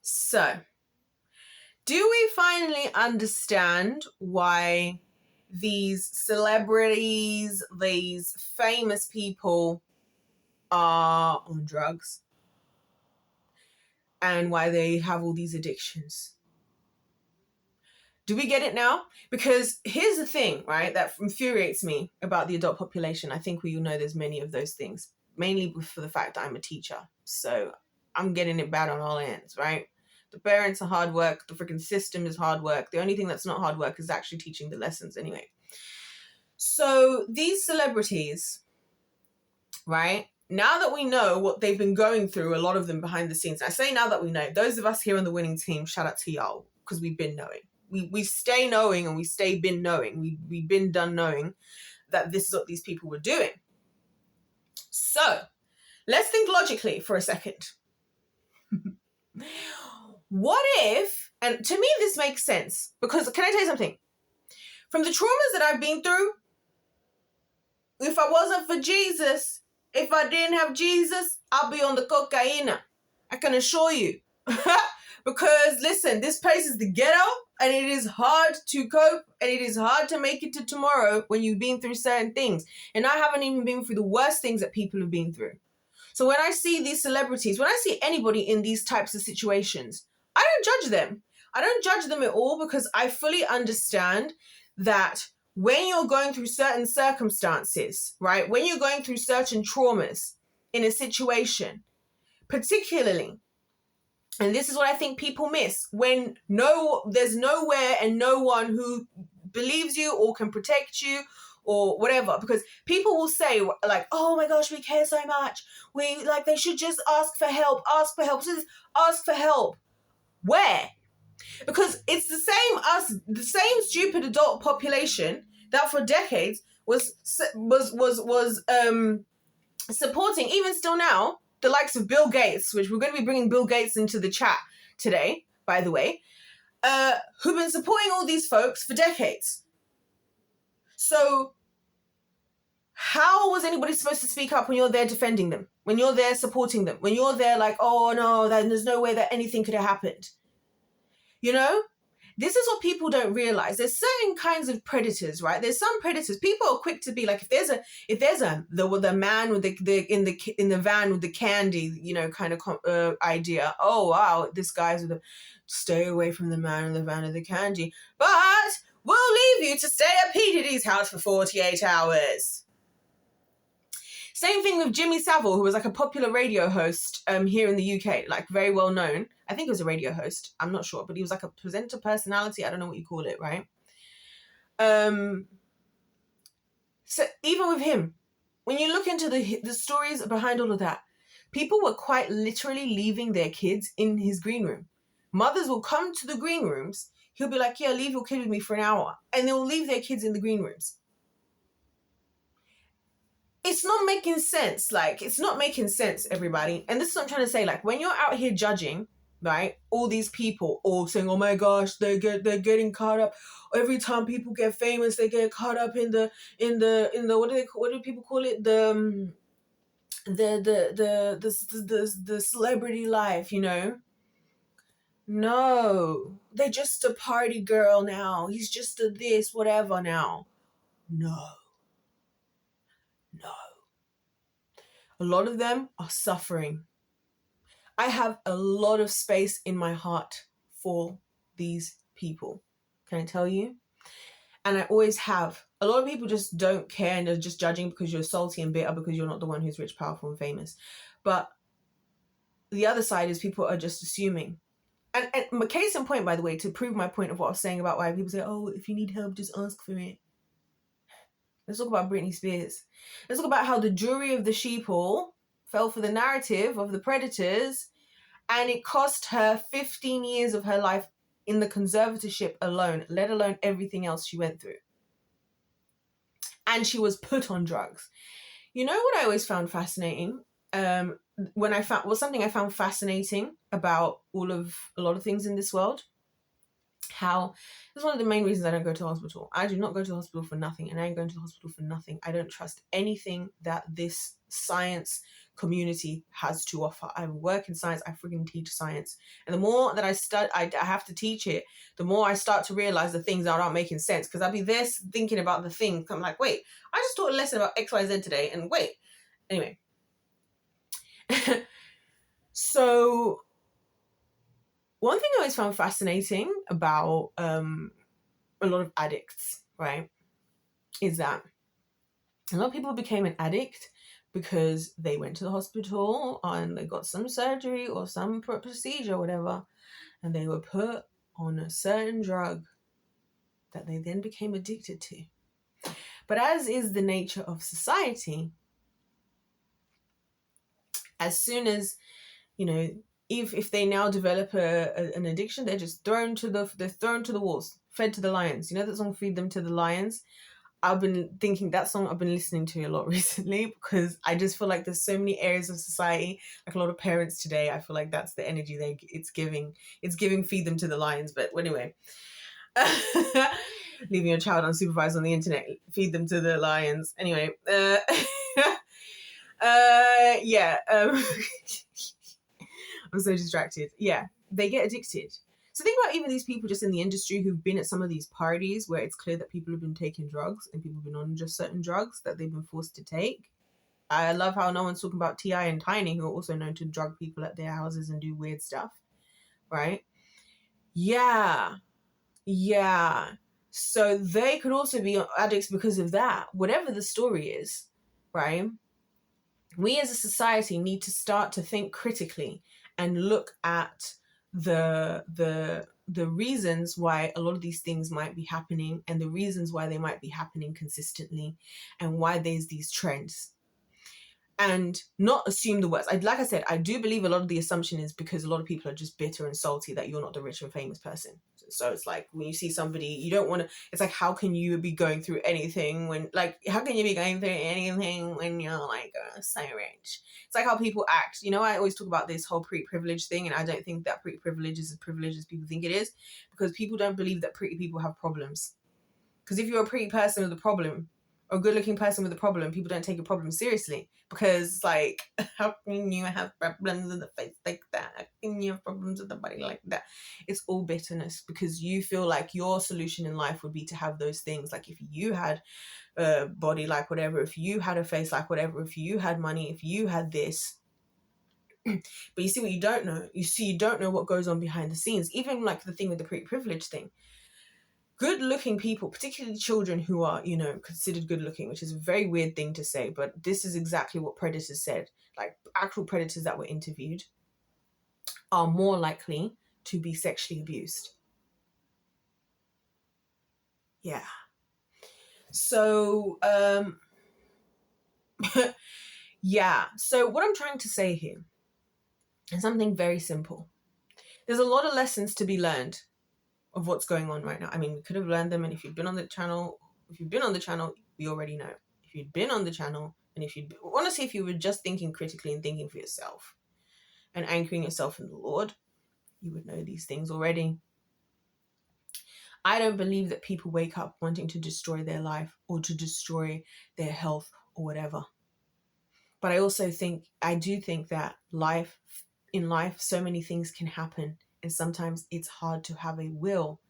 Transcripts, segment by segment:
So, do we finally understand why these celebrities, these famous people are on drugs and why they have all these addictions? Do we get it now? Because here's the thing, right, that infuriates me about the adult population. I think we all know there's many of those things, mainly for the fact that I'm a teacher. So I'm getting it bad on all ends, right? The parents are hard work. The freaking system is hard work. The only thing that's not hard work is actually teaching the lessons anyway. So these celebrities, right? Now that we know what they've been going through, a lot of them behind the scenes. I say now that we know, those of us here on the winning team, shout out to y'all, because we've been knowing. We stay knowing and we stay been knowing. We've been done knowing that this is what these people were doing. So let's think logically for a second. What if, and to me this makes sense, because can I tell you something? From the traumas that I've been through, if I wasn't for Jesus, if I didn't have Jesus, I'll be on the cocaine. I can assure you. Because listen, this place is the ghetto and it is hard to cope and it is hard to make it to tomorrow when you've been through certain things. And I haven't even been through the worst things that people have been through. So when I see these celebrities, when I see anybody in these types of situations, I don't judge them. I don't judge them at all because I fully understand that when you're going through certain circumstances, right, when you're going through certain traumas in a situation, particularly, and this is what I think people miss, when there's nowhere and no one who believes you or can protect you or whatever, because people will say like, oh my gosh, we care so much. They should just ask for help. So ask for help. Where? Because it's the same stupid adult population that for decades was supporting, even still now, the likes of Bill Gates, which we're going to be bringing Bill Gates into the chat today, by the way, who've been supporting all these folks for decades. So how was anybody supposed to speak up when you're there defending them, when you're there supporting them, when you're there like, oh no, there's no way that anything could have happened? You know? This is what people don't realize. There's certain kinds of predators, right? There's some predators. People are quick to be like, if there's the man with in the van with the candy, you know, kind of idea. Oh wow, this guy's with the stay away from the man in the van with the candy. But we'll leave you to stay at P. Diddy's house for 48 hours. Same thing with Jimmy Savile, who was like a popular radio host here in the UK, like very well known. I think he was a radio host. I'm not sure, but he was like a presenter personality. I don't know what you call it, right? So even with him, when you look into the stories behind all of that, people were quite literally leaving their kids in his green room. Mothers will come to the green rooms. He'll be like, yeah, leave your kid with me for an hour. And they will leave their kids in the green rooms. It's not making sense. Like, it's not making sense, everybody. And this is what I'm trying to say. Like, when you're out here judging, right, all these people all saying, oh my gosh, they're getting caught up. Every time people get famous, they get caught up in the what do people call it? The celebrity life, you know? No, they're just a party girl now. He's just a this, whatever now. No. A lot of them are suffering. I have a lot of space in my heart for these people. Can I tell you? And I always have. A lot of people just don't care and they're just judging because you're salty and bitter because you're not the one who's rich, powerful, and famous. But the other side is people are just assuming. And my case in point, by the way, to prove my point of what I was saying about why people say, oh, if you need help, just ask for it. Let's talk about Britney Spears. Let's talk about how the jury of the sheeple fell for the narrative of the predators, and it cost her 15 years of her life in the conservatorship alone, let alone everything else she went through. And she was put on drugs. You know what I always found fascinating? Something I found fascinating about a lot of things in this world how that's one of the main reasons I don't go to the hospital. I do not go to the hospital for nothing, and I ain't going to the hospital for nothing. I don't trust anything that this science community has to offer. I work in science. I freaking teach science, and the more that I study, I have to teach it. The more I start to realize the things that aren't making sense, because I'll be there thinking about the thing. I'm like, wait, I just taught a lesson about X, Y, Z today, and wait, anyway. So one thing I always found fascinating about a lot of addicts, right, is that a lot of people became an addict because they went to the hospital and they got some surgery or some procedure or whatever, and they were put on a certain drug that they then became addicted to. But as is the nature of society, as soon as, you know, if they now develop an addiction, they're just thrown to the walls, fed to the lions. You know that song, Feed Them to the Lions? I've been thinking that song I've been listening to a lot recently, because I just feel like there's so many areas of society, like a lot of parents today, I feel like that's the energy it's giving. It's giving Feed Them to the Lions. But anyway, leaving your child unsupervised on the internet, feed them to the lions. Anyway, yeah. I'm so distracted. Yeah, they get addicted. So think about even these people just in the industry who've been at some of these parties where it's clear that people have been taking drugs and people have been on just certain drugs that they've been forced to take. I love how no one's talking about T.I. and Tiny, who are also known to drug people at their houses and do weird stuff, right? Yeah. So they could also be addicts because of that. Whatever the story is, right? We as a society need to start to think critically and look at the reasons why a lot of these things might be happening, and the reasons why they might be happening consistently, and why there's these trends, and not assume the worst. Like I said, I do believe a lot of the assumption is because a lot of people are just bitter and salty that you're not the rich and famous person. So it's like when you see somebody, you don't want to, it's like, how can you be going through anything when, like, how can you be going through anything when you're like so rich? It's like how people act. You know, I always talk about this whole pretty privilege thing, and I don't think that pretty privilege is as privileged as people think it is, because people don't believe that pretty people have problems. Because if you're a pretty person with a problem, or a good-looking person with a problem, people don't take your problem seriously. Because, like, how can you have problems in the face like that? How can you have problems with the body like that? It's all bitterness, because you feel like your solution in life would be to have those things. Like, if you had a body like whatever, if you had a face like whatever, if you had money, if you had this. But you see what you don't know. You don't know what goes on behind the scenes. Even like the thing with the pretty privilege thing. Good-looking people, particularly children who are, you know, considered good-looking, which is a very weird thing to say, but this is exactly what predators said. Like, actual predators that were interviewed are more likely to be sexually abused. Yeah. So, yeah. So what I'm trying to say here is something very simple. There's a lot of lessons to be learned of what's going on right now. I mean, we could have learned them, and if you've been on the channel, we already know. If you'd been on the channel, and honestly, if you were just thinking critically and thinking for yourself and anchoring yourself in the Lord, you would know these things already. I don't believe that people wake up wanting to destroy their life or to destroy their health or whatever. But I do think that in life, so many things can happen. And sometimes it's hard to have a will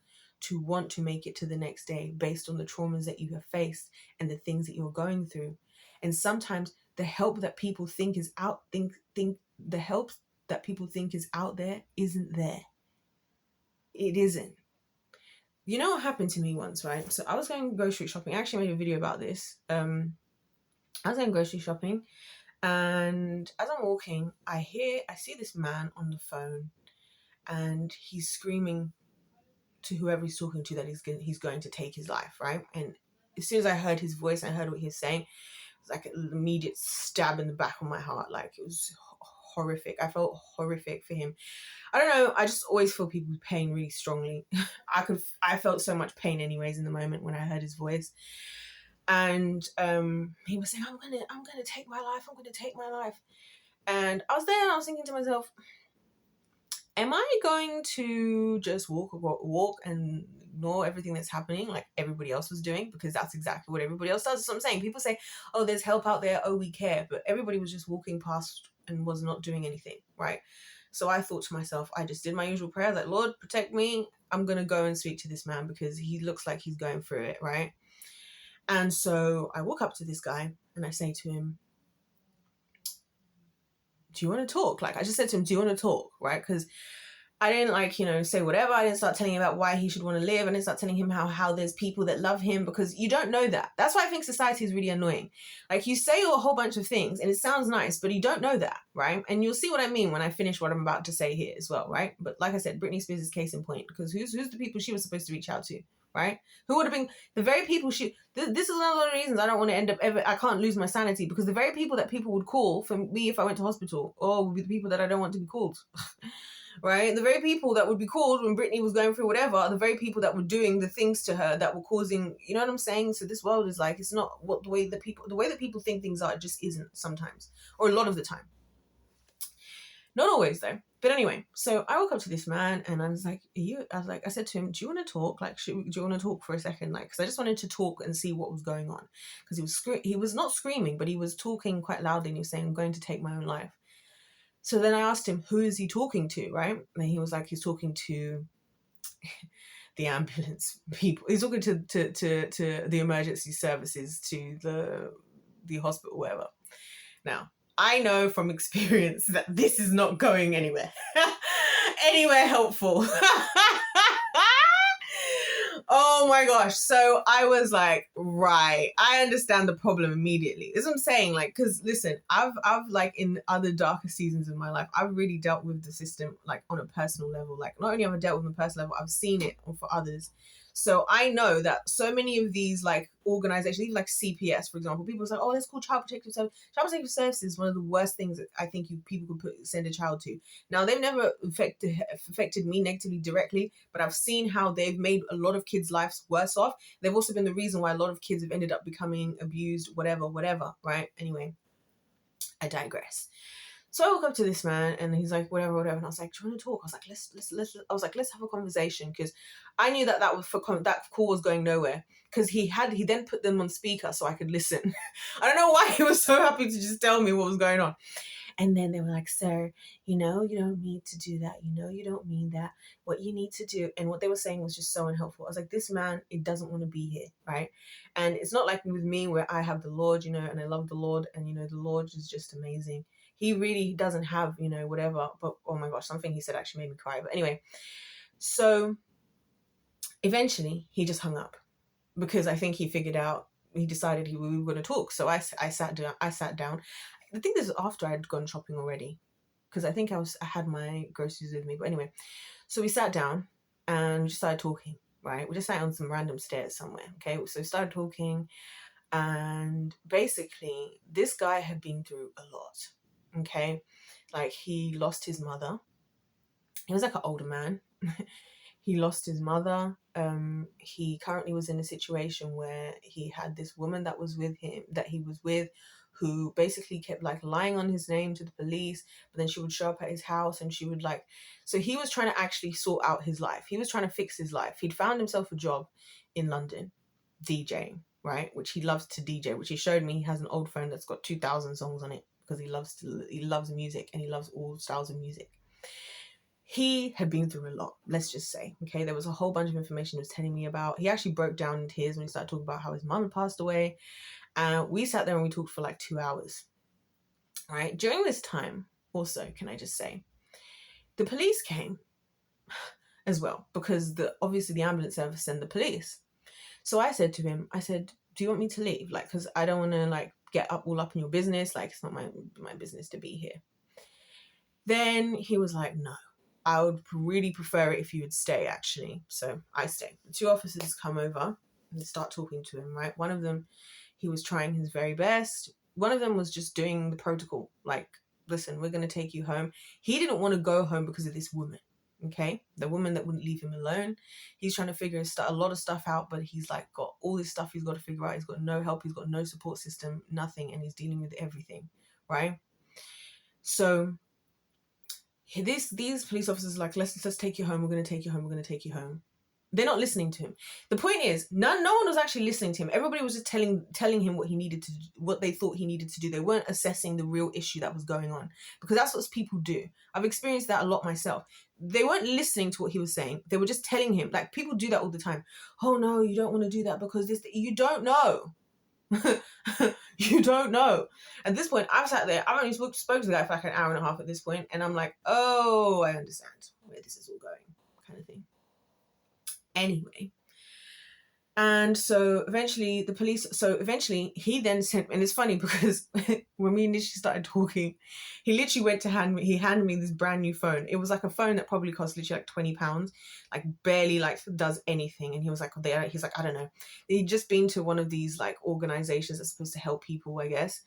to want to make it to the next day based on the traumas that you have faced and the things that you're going through. And sometimes the help that people think is out there isn't there. It isn't. You know what happened to me once, right? So I was going grocery shopping. I actually made a video about this. I was going grocery shopping, and as I'm walking, I see this man on the phone, and he's screaming to whoever he's talking to that he's going to take his life, right? And as soon as I heard his voice and I heard what he was saying, it was like an immediate stab in the back of my heart. Like, it was horrific. I felt horrific for him. I don't know. I just always feel people's pain really strongly. I felt so much pain anyways in the moment when I heard his voice. And he was saying, I'm gonna take my life. I'm gonna take my life. And I was there and I was thinking to myself, am I going to just walk and ignore everything that's happening like everybody else was doing? Because that's exactly what everybody else does. That's what I'm saying. People say, oh, there's help out there. Oh, we care. But everybody was just walking past and was not doing anything, right? So I thought to myself, I just did my usual prayer that, Lord, protect me. I'm going to go and speak to this man because he looks like he's going through it, right? And so I walk up to this guy and I say to him, do you want to talk? Like, I just said to him, do you want to talk? Right? Because I didn't like, say whatever. I didn't start telling him about why he should want to live. I didn't start telling him how there's people that love him, because you don't know that. That's why I think society is really annoying. Like, you say a whole bunch of things and it sounds nice, but you don't know that, right? And you'll see what I mean when I finish what I'm about to say here as well, right? But like I said, Britney Spears is case in point, because who's the people she was supposed to reach out to, right? Who would have been the very people this is one of the reasons I don't want to end up I can't lose my sanity, because the very people that people would call for me if I went to hospital, or would be the people that I don't want to be called. Right? The very people that would be called when Britney was going through whatever are the very people that were doing the things to her that were causing, you know what I'm saying? So this world is like, it's not what the way that people think things are, it just isn't sometimes, or a lot of the time. Not always though. But anyway, so I woke up to this man and I was like, I said to him, do you want to talk? Like, do you want to talk for a second? Like, because I just wanted to talk and see what was going on. Because he was not screaming, but he was talking quite loudly and he was saying, I'm going to take my own life. So then I asked him, who is he talking to, right? And he was like, he's talking to the ambulance people. He's talking to the emergency services, to the hospital, whatever. Now, I know from experience that this is not going anywhere. Anywhere helpful. Oh my gosh. So I was like, right, I understand the problem immediately. This is what I'm saying. Like, because listen, I've like in other darker seasons of my life, I've really dealt with the system like on a personal level. Like, not only have I dealt with on a personal level, I've seen it for others. So I know that so many of these like organizations, even like CPS, for example, people say, oh, that's called Child Protective Services. Child Protective Services is one of the worst things that I think people could send a child to. Now, they've never affected me negatively directly, but I've seen how they've made a lot of kids' lives worse off. They've also been the reason why a lot of kids have ended up becoming abused, whatever, right? Anyway, I digress. So I woke up to this man and he's like, whatever. And I was like, do you want to talk? I was like, let's have a conversation, because I knew that that call was going nowhere, because he then put them on speaker so I could listen. I don't know why he was so happy to just tell me what was going on. And then they were like, sir, you don't need to do that. You don't mean that. What you need to do. And what they were saying was just so unhelpful. I was like, this man, it doesn't want to be here, right? And it's not like with me where I have the Lord, and I love the Lord, and, the Lord is just amazing. He really doesn't have, whatever. But, oh my gosh, something he said actually made me cry. But anyway, so eventually he just hung up, because I think he decided we were going to talk. So I sat down. I think this is after I had gone shopping already, because I think I had my groceries with me. But anyway, so we sat down and we just started talking, right? We just sat on some random stairs somewhere, okay? So we started talking, and basically this guy had been through a lot, okay? Like, he lost his mother. He was like an older man. He lost his mother. He currently was in a situation where he had this woman that he was with, who basically kept like lying on his name to the police, but then she would show up at his house and she would so he was trying to actually sort out his life. He was trying to fix his life. He'd found himself a job in London, DJing, right? Which he loves to DJ, which he showed me. He has an old phone that's got 2,000 songs on it, because he loves music, and he loves all styles of music. He had been through a lot, let's just say, okay? There was a whole bunch of information he was telling me about. He actually broke down in tears when he started talking about how his mum had passed away. And we sat there and we talked for like 2 hours, right? During this time, also, can I just say, the police came as well, because obviously the ambulance service sent the police. So I said to him, do you want me to leave? Like, because I don't want to get all up in your business. Like, it's not my business to be here. Then he was like, no, I would really prefer it if you would stay, actually. So I stayed. The 2 officers come over and they start talking to him, right? One of them, he was trying his very best. One of them was just doing the protocol. Like, listen, we're going to take you home. He didn't want to go home because of this woman, okay? The woman that wouldn't leave him alone. He's trying to figure a lot of stuff out, but he's got all this stuff he's got to figure out. He's got no help. He's got no support system, nothing. And he's dealing with everything, right? So these police officers are like, let's take you home. We're going to take you home. We're going to take you home. They're not listening to him. The point is, no one was actually listening to him. Everybody was just telling him what they thought he needed to do. They weren't assessing the real issue that was going on, because that's what people do. I've experienced that a lot myself. They weren't listening to what he was saying. They were just telling him, like, people do that all the time. Oh no, you don't want to do that because you don't know. You don't know. At this point, I've sat there. I've only spoke to the guy for like an hour and a half at this point, and I'm like, oh, I understand where this is all going, kind of thing. Anyway, and so eventually he then sent, and it's funny because when we initially started talking, he literally went to handed me this brand new phone. It was like a phone that probably cost literally like £20, like barely like does anything. And he was like, he's like, I don't know. He'd just been to one of these like organizations that's supposed to help people, I guess.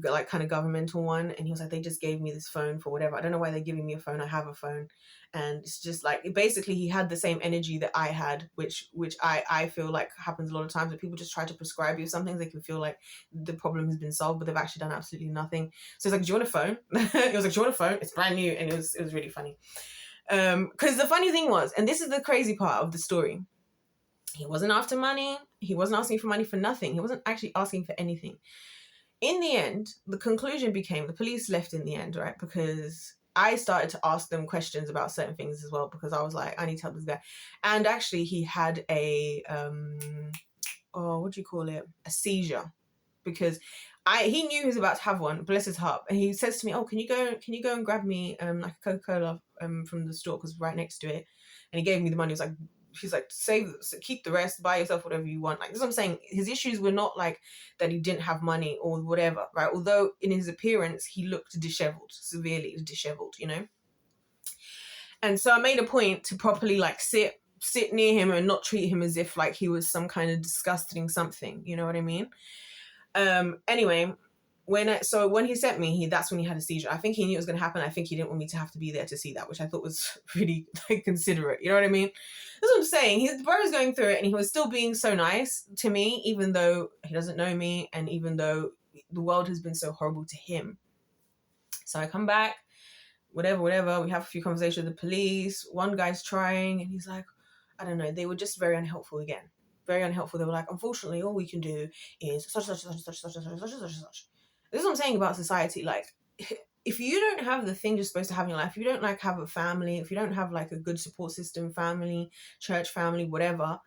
Like kind of governmental one, and he was like, they just gave me this phone for whatever. I don't know why they're giving me a phone. I have a phone. And it's just like, basically he had the same energy that I had, which I feel like happens a lot of times, when people just try to prescribe you something. They can feel like the problem has been solved, but they've actually done absolutely nothing. So he's like, do you want a phone? He was like, do you want a phone? It's brand new. And it was really funny. Because the funny thing was, and this is the crazy part of the story, he wasn't after money. He wasn't asking for money for nothing. He wasn't actually asking for anything. In the end, the conclusion became, the police left in the end, right? Because I started to ask them questions about certain things as well, because I was like, I need to help this guy. And actually he had a, what do you call it? A seizure, because he knew he was about to have one, bless his heart. And he says to me, oh, can you go and grab me like a Coca-Cola from the store, because right next to it. And he gave me the money. He was like, he's like, keep the rest, buy yourself whatever you want. Like, this is what I'm saying. His issues were not like that he didn't have money or whatever, right? Although in his appearance, he looked disheveled, severely disheveled, you know? And so I made a point to properly like sit near him and not treat him as if like he was some kind of disgusting something, you know what I mean? Anyway, when he sent me, that's when he had a seizure. I think he knew it was going to happen. I think he didn't want me to have to be there to see that, which I thought was really like considerate. You know what I mean? That's what I'm saying. His bro was going through it, and he was still being so nice to me, even though he doesn't know me, and even though the world has been so horrible to him. So I come back, whatever. We have a few conversations with the police. One guy's trying, and he's like, I don't know. They were just very unhelpful again. Very unhelpful. They were like, unfortunately, all we can do is such. This is what I'm saying about society. Like, if you don't have the thing you're supposed to have in your life, if you don't like have a family, if you don't have like a good support system, family, church family, whatever,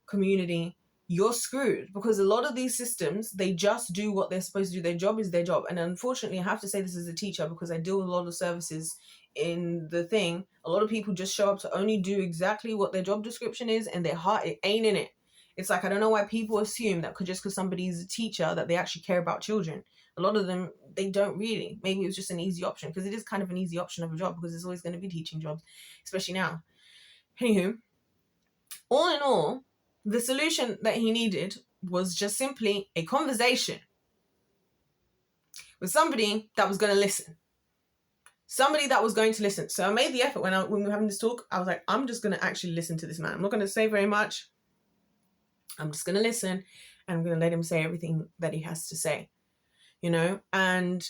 community, you're screwed. Because a lot of these systems, they just do what they're supposed to do. Their job is their job. And unfortunately, I have to say this as a teacher, because I deal with a lot of services in the thing. A lot of people just show up to only do exactly what their job description is, and their heart, it ain't in it. It's like, I don't know why people assume that just because somebody's a teacher that they actually care about children. A lot of them, they don't really. Maybe it was just an easy option, because it is kind of an easy option of a job, because there's always going to be teaching jobs, especially now. Anywho, all in all, the solution that he needed was just simply a conversation with somebody that was going to listen. Somebody that was going to listen. So I made the effort when we were having this talk. I was like, I'm just going to actually listen to this man. I'm not going to say very much. I'm just going to listen, and I'm going to let him say everything that he has to say. You know, and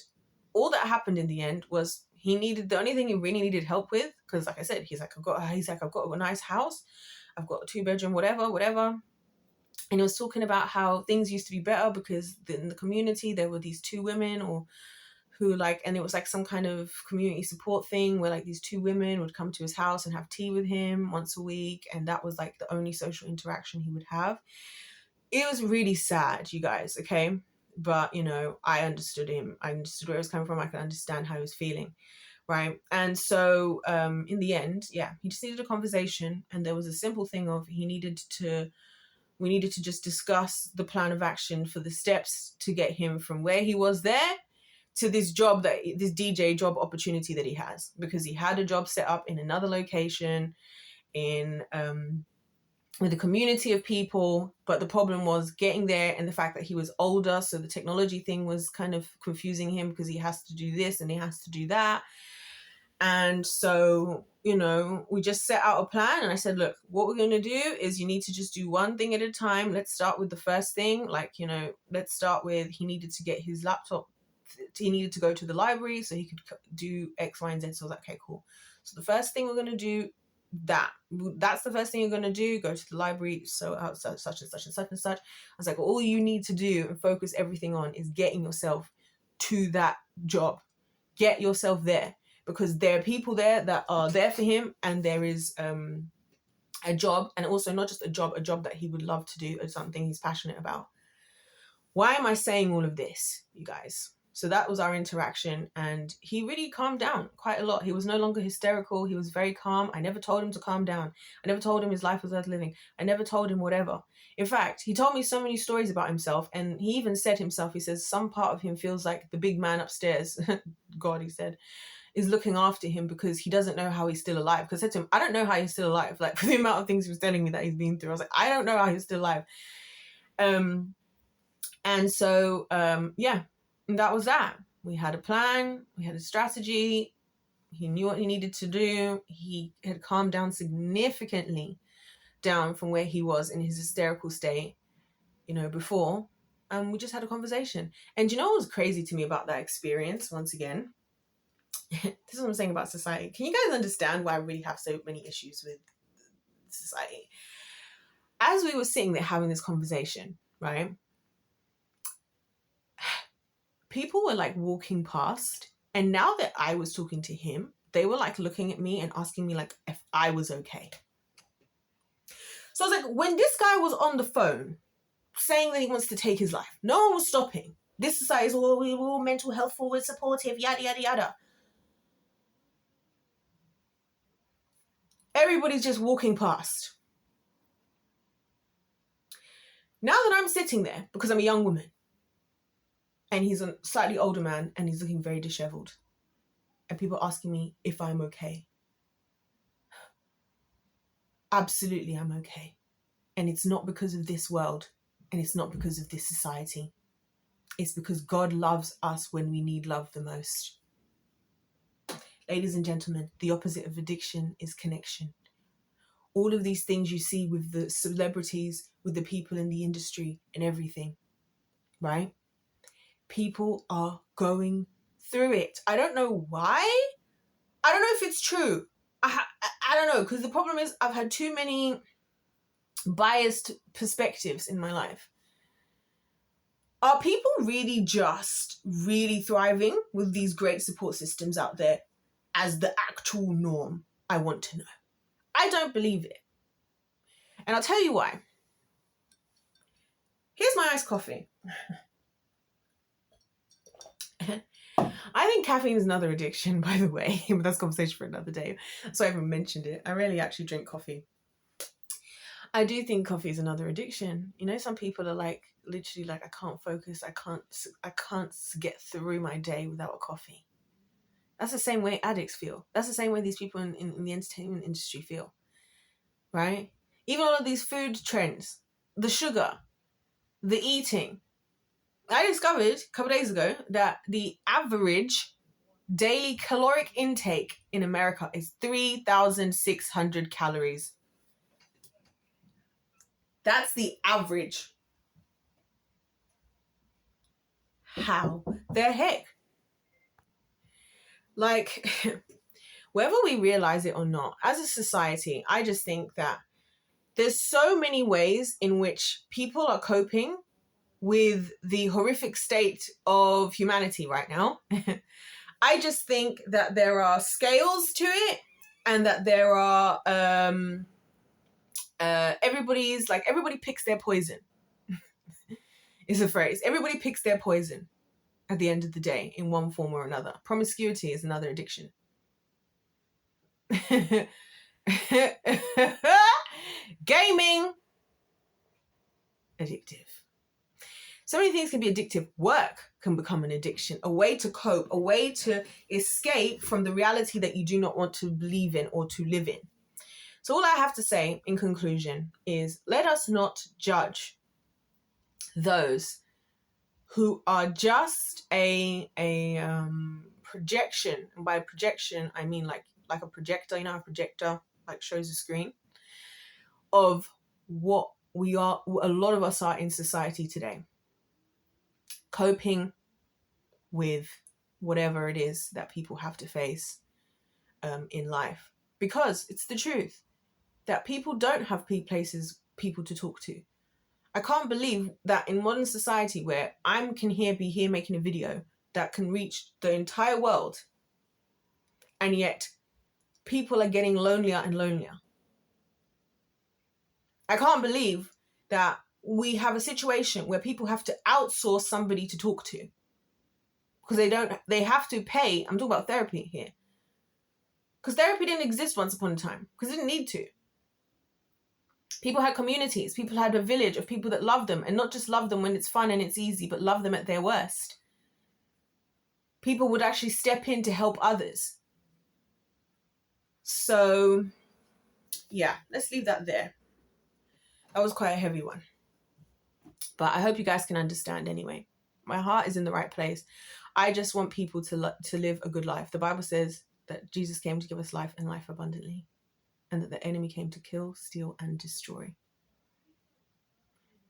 all that happened in the end was the only thing he really needed help with, because like I said, he's like, I've got a nice house, I've got a 2-bedroom, whatever. And he was talking about how things used to be better, because in the community there were these 2 women and it was like some kind of community support thing where like these 2 women would come to his house and have tea with him once a week. And that was like the only social interaction he would have. It was really sad, you guys. Okay. But, you know, I understood him. I understood where he was coming from. I could understand how he was feeling, right? And so in the end, yeah, he just needed a conversation. And there was a simple thing of we needed to just discuss the plan of action for the steps to get him from where he was there to this DJ job opportunity that he has. Because he had a job set up in another location with a community of people, but the problem was getting there, and the fact that he was older, so the technology thing was kind of confusing him, because he has to do this and he has to do that. And so, you know, we just set out a plan, and I said, look, what we're going to do is you need to just do one thing at a time. Let's start with the first thing. Like, you know, let's start with, he needed to get his laptop he needed to go to the library so he could do X, Y, and Z. So I was like, okay, cool. So the first thing we're going to do, that's the first thing you're going to do, go to the library, so out such and such and such and such. I was like, all you need to do and focus everything on is getting yourself to that job. Get yourself there, because there are people there that are there for him, and there is a job, and also not just a job that he would love to do, or something he's passionate about. Why am I saying all of this, you guys? So that was our interaction, and he really calmed down quite a lot. He was no longer hysterical. He was very calm. I never told him to calm down. I never told him his life was worth living. I never told him whatever. In fact, he told me so many stories about himself, and he even said himself, he says, some part of him feels like the big man upstairs, God, he said, is looking after him because he doesn't know how he's still alive. Because I said to him, I don't know how he's still alive. Like, for the amount of things he was telling me that he's been through, I was like, I don't know how he's still alive. And so, yeah, that was that. We had a plan, we had a strategy. He knew what he needed to do. He had calmed down significantly down from where he was in his hysterical state, before. And we just had a conversation. And you know what was crazy to me about that experience, once again? This is what I'm saying about society. Can you guys understand why I really have so many issues with society? As we were sitting there having this conversation, right? People were like walking past, and now that I was talking to him, they were like looking at me and asking me like if I was okay. So I was like, when this guy was on the phone saying that he wants to take his life, no one was stopping. This society is we're all mental health forward, supportive, yada, yada, yada. Everybody's just walking past. Now that I'm sitting there, because I'm a young woman, and he's a slightly older man, and he's looking very disheveled, and people are asking me if I'm okay. Absolutely, I'm okay. And it's not because of this world, and it's not because of this society. It's because God loves us when we need love the most. Ladies and gentlemen, the opposite of addiction is connection. All of these things you see with the celebrities, with the people in the industry and everything, right? People are going through it. I don't know why. I don't know if it's true. I don't know, because the problem is I've had too many biased perspectives in my life. Are people really just really thriving with these great support systems out there as the actual norm? I want to know. I don't believe it. And I'll tell you why. Here's my iced coffee. I think caffeine is another addiction, by the way, but that's a conversation for another day. So I haven't mentioned it. I rarely actually drink coffee. I do think coffee is another addiction. Some people are like, literally like, I can't focus. I can't get through my day without a coffee. That's the same way addicts feel. That's the same way these people in the entertainment industry feel, right? Even all of these food trends, the sugar, the eating. I discovered a couple of days ago that the average daily caloric intake in America is 3,600 calories. That's the average. How the heck? Like, whether we realize it or not, as a society, I just think that there's so many ways in which people are coping with the horrific state of humanity right now. I just think that there are scales to it, and that there are everybody picks their poison. Is a phrase. Everybody picks their poison at the end of the day in one form or another. Promiscuity is another addiction. Gaming, addictive. So many things can be addictive. Work can become an addiction, a way to cope, a way to escape from the reality that you do not want to believe in or to live in. So all I have to say in conclusion is, let us not judge those who are just a projection. And by projection, I mean like a projector, a projector like shows a screen of what we are, a lot of us are in society today. Coping, with whatever it is that people have to face in life. Because it's the truth that people don't have places, people to talk to. I can't believe that in modern society where I can be here making a video that can reach the entire world, and yet people are getting lonelier and lonelier. I can't believe that we have a situation where people have to outsource somebody to talk to because they have to pay. I'm talking about therapy here. Because therapy didn't exist once upon a time because it didn't need to. People had communities. People had a village of people that loved them, and not just love them when it's fun and it's easy, but love them at their worst. People would actually step in to help others. So, yeah, let's leave that there. That was quite a heavy one. But I hope you guys can understand anyway. My heart is in the right place. I just want people to live a good life. The Bible says that Jesus came to give us life and life abundantly, and that the enemy came to kill, steal, and destroy.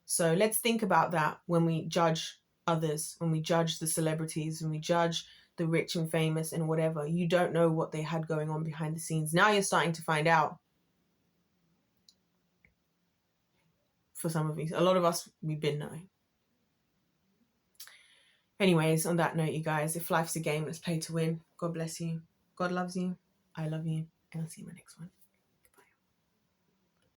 So let's think about that when we judge others, when we judge the celebrities, when we judge the rich and famous and whatever. You don't know what they had going on behind the scenes. Now you're starting to find out. For some of you, a lot of us, we've been knowing. Anyways, on that note, you guys, if life's a game, let's play to win. God bless you. God loves you. I love you. And I'll see you in my next one.